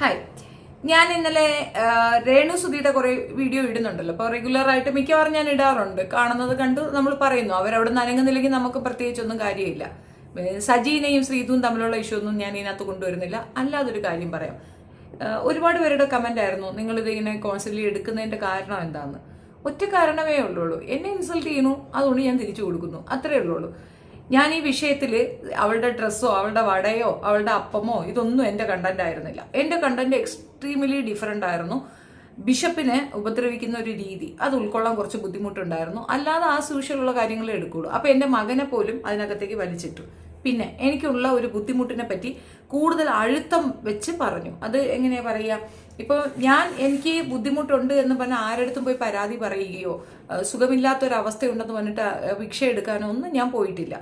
Hi, ഞാൻ ഇന്നലെ രേണു സുധിയുടെ കുറെ വീഡിയോ ഇടുന്നുണ്ടല്ലോ. അപ്പോൾ റെഗുലർ ആയിട്ട് മിക്കവാറും ഞാൻ ഇടാറുണ്ട്. കാണുന്നത് കണ്ടു നമ്മൾ പറയുന്നു. അവരവിടെ നനങ്ങുന്നില്ലെങ്കിൽ നമുക്ക് പ്രത്യേകിച്ചൊന്നും കാര്യമില്ല. സജീനയും ശ്രീതുവും തമ്മിലുള്ള ഇഷ്യൂ ഒന്നും ഞാൻ ഇതിനകത്ത് കൊണ്ടുവരുന്നില്ല. അല്ലാതൊരു കാര്യം പറയാം. ഒരുപാട് പേരുടെ കമന്റ് ആയിരുന്നു, നിങ്ങളിത് ഇങ്ങനെ കോൺസ്റ്റന്റ്ലി എടുക്കുന്നതിന്റെ കാരണം എന്താന്ന്. ഒറ്റ കാരണമേ ഉള്ളൂ, എന്നെ ഇൻസൾട്ട് ചെയ്യുന്നു, അതുകൊണ്ട് ഞാൻ തിരിച്ചു കൊടുക്കുന്നു, അത്രേ ഉള്ളൂ. ഞാൻ ഈ വിഷയത്തിൽ അവളുടെ ഡ്രസ്സോ അവളുടെ വടയോ അവളുടെ അപ്പമോ ഇതൊന്നും എൻ്റെ കണ്ടന്റ് ആയിരുന്നില്ല. എൻ്റെ കണ്ടന്റ് എക്സ്ട്രീംലി ഡിഫറെൻ്റ് ആയിരുന്നു. ബിഷപ്പിനെ ഉപദ്രവിക്കുന്ന ഒരു രീതി അത് ഉൾക്കൊള്ളാൻ കുറച്ച് ബുദ്ധിമുട്ടുണ്ടായിരുന്നു. അല്ലാതെ ആ സൂഷ്യലുള്ള കാര്യങ്ങളെ എടുക്കുള്ളൂ. അപ്പോൾ എൻ്റെ മകനെ പോലും അതിനകത്തേക്ക് വലിച്ചിട്ടു. പിന്നെ എനിക്കുള്ള ഒരു ബുദ്ധിമുട്ടിനെ പറ്റി കൂടുതൽ അഴുത്തം വെച്ച് പറഞ്ഞു. അത് എങ്ങനെയാ പറയുക, ഇപ്പോൾ എനിക്ക് ബുദ്ധിമുട്ടുണ്ട് എന്ന് പറഞ്ഞാൽ ആരടുത്തും പോയി പരാതി പറയുകയോ സുഖമില്ലാത്തൊരവസ്ഥയുണ്ടെന്ന് പറഞ്ഞിട്ട് ഭിക്ഷ എടുക്കാനോ ഒന്നും ഞാൻ പോയിട്ടില്ല.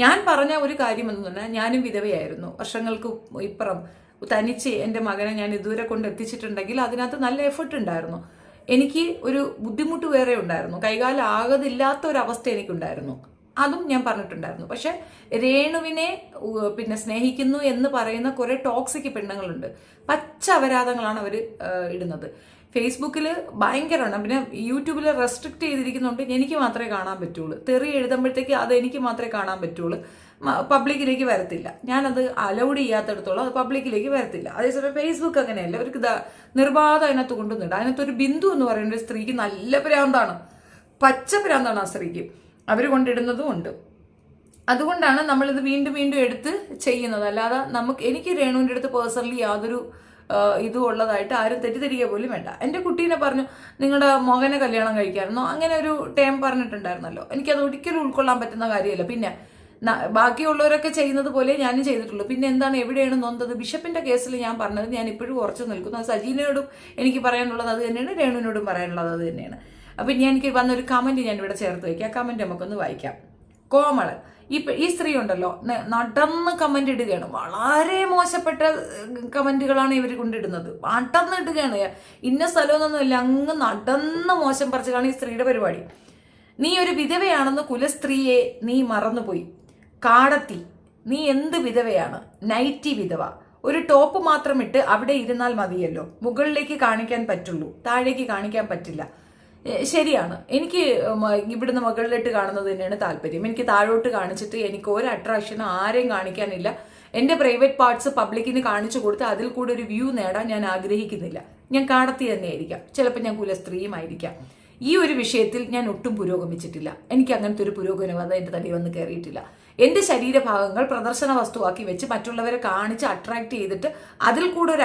ഞാൻ പറഞ്ഞ ഒരു കാര്യം എന്ന് പറഞ്ഞാൽ, ഞാനും വിധവയായിരുന്നു. വർഷങ്ങൾക്ക് ഇപ്പുറം തനിച്ച് എൻ്റെ മകനെ ഞാൻ ഇതുവരെ കൊണ്ട് എത്തിച്ചിട്ടുണ്ടെങ്കിൽ അതിനകത്ത് നല്ല എഫർട്ട് ഉണ്ടായിരുന്നു. എനിക്ക് ഒരു ബുദ്ധിമുട്ട് വേറെ ഉണ്ടായിരുന്നു, കൈകാലം ആകതില്ലാത്ത ഒരവസ്ഥ എനിക്കുണ്ടായിരുന്നു. അതും ഞാൻ പറഞ്ഞിട്ടുണ്ടായിരുന്നു. പക്ഷെ രേണുവിനെ സ്നേഹിക്കുന്നു എന്ന് പറയുന്ന കുറെ ടോക്സിക് പെണ്ണുങ്ങളുണ്ട്. പച്ച അപരാധങ്ങളാണ് അവർ ഇടുന്നത്. ഫേസ്ബുക്കിൽ ഭയങ്കരമാണ്. പിന്നെ യൂട്യൂബിൽ റെസ്ട്രിക്ട് ചെയ്തിരിക്കുന്നുണ്ട്, എനിക്ക് മാത്രമേ കാണാൻ പറ്റുള്ളൂ. തെറി എഴുതുമ്പോഴത്തേക്ക് അത് എനിക്ക് മാത്രമേ കാണാൻ പറ്റുള്ളൂ, പബ്ലിക്കിലേക്ക് വരത്തില്ല. ഞാനത് അലൗഡ് ചെയ്യാത്തടത്തോളം അത് പബ്ലിക്കിലേക്ക് വരത്തില്ല. അതേസമയം ഫേസ്ബുക്ക് അങ്ങനെയല്ല, അവർക്ക് നിർബാധം അതിനകത്ത് കൊണ്ടുവന്നിട്ട്. അതിനകത്തൊരു ബിന്ദു എന്ന് പറയുന്ന ഒരു സ്ത്രീക്ക് നല്ല ഭ്രാന്താണ്, പച്ച ഭ്രാന്താണ് ആ സ്ത്രീക്ക്. അവർ കൊണ്ടിടുന്നതും ഉണ്ട്. അതുകൊണ്ടാണ് നമ്മളിത് വീണ്ടും വീണ്ടും എടുത്ത് ചെയ്യുന്നത്. അല്ലാതെ എനിക്ക് രേണുവിൻ്റെ അടുത്ത് പേഴ്സണലി യാതൊരു ഇതും ഉള്ളതായിട്ട് ആരും തെറ്റിദ്ധരിക്കുക പോലും വേണ്ട. എൻ്റെ കുട്ടീനെ പറഞ്ഞു, നിങ്ങളുടെ മകനെ കല്യാണം കഴിക്കാമെന്നോ അങ്ങനെ ഒരു ടൈം പറഞ്ഞിട്ടുണ്ടായിരുന്നല്ലോ. എനിക്കത് ഒരിക്കലും ഉൾക്കൊള്ളാൻ പറ്റുന്ന കാര്യമല്ല. പിന്നെ ബാക്കിയുള്ളവരൊക്കെ ചെയ്യുന്നത് പോലെ ഞാനും ചെയ്തിട്ടുള്ളൂ. പിന്നെ എന്താണ്, എവിടെയാണ് നൊന്തത്? ബിഷപ്പിന്റെ കേസിൽ ഞാൻ പറഞ്ഞത് ഞാൻ ഇപ്പോഴും ഉറച്ചു നിൽക്കുന്നു. അത് സജീനയോടും എനിക്ക് പറയാനുള്ളത് അത് തന്നെയാണ്, രേണുവിനോടും പറയാനുള്ളത് അത് തന്നെയാണ്. അപ്പം എനിക്ക് വന്നൊരു കമന്റ് ഞാൻ ഇവിടെ ചേർത്ത് വയ്ക്കാം. ആ കമന്റ് നമുക്കൊന്ന് വായിക്കാം. കോമളൻ, ഈ സ്ത്രീ ഉണ്ടല്ലോ, നടന്ന് കമന്റ് ഇടുകയാണ്. വളരെ മോശപ്പെട്ട കമന്റുകളാണ് ഇവർ കൊണ്ടിടുന്നത്. നടന്ന് ഇടുകയാണ്. ഇന്ന സ്ഥലമൊന്നുമില്ല, അങ്ങ് നടന്ന് മോശം പറിച്ചതാണ് ഈ സ്ത്രീയുടെ പരിപാടി. നീ ഒരു വിധവയാണെന്ന് കുലസ്ത്രീയെ നീ മറന്നുപോയി. കാടത്തി, നീ എന്ത് വിധവയാണ്? നൈറ്റി വിധവ. ഒരു ടോപ്പ് മാത്രം ഇട്ട് അവിടെ ഇരുന്നാൽ മതിയല്ലോ. മുകളിലേക്ക് കാണിക്കാൻ പറ്റുള്ളൂ, താഴേക്ക് കാണിക്കാൻ പറ്റില്ല. ശരിയാണ്, എനിക്ക് ഇവിടുന്ന് മുകളിലിട്ട് കാണുന്നത് തന്നെയാണ് താല്പര്യം. എനിക്ക് താഴോട്ട് കാണിച്ചിട്ട് എനിക്ക് ഒരു അട്രാക്ഷനും ആരെയും കാണിക്കാനില്ല. എൻ്റെ പ്രൈവറ്റ് പാർട്സ് പബ്ലിക്കിന് കാണിച്ചു കൊടുത്ത് അതിൽ കൂടെ ഒരു വ്യൂ നേടാൻ ഞാൻ ആഗ്രഹിക്കുന്നില്ല. ഞാൻ കാടത്തി തന്നെയായിരിക്കാം, ചിലപ്പോൾ ഞാൻ കുലസ്ത്രീയുമായിരിക്കാം. ഈ ഒരു വിഷയത്തിൽ ഞാൻ ഒട്ടും പുരോഗമിച്ചിട്ടില്ല. എനിക്ക് അങ്ങനത്തെ ഒരു പുരോഗമനം എൻ്റെ തലയിൽ വന്ന് കയറിയിട്ടില്ല. എൻ്റെ ശരീരഭാഗങ്ങൾ പ്രദർശന വസ്തുവാക്കി വെച്ച് മറ്റുള്ളവരെ കാണിച്ച് അട്രാക്ട് ചെയ്തിട്ട് അതിൽ കൂടെ ഒരു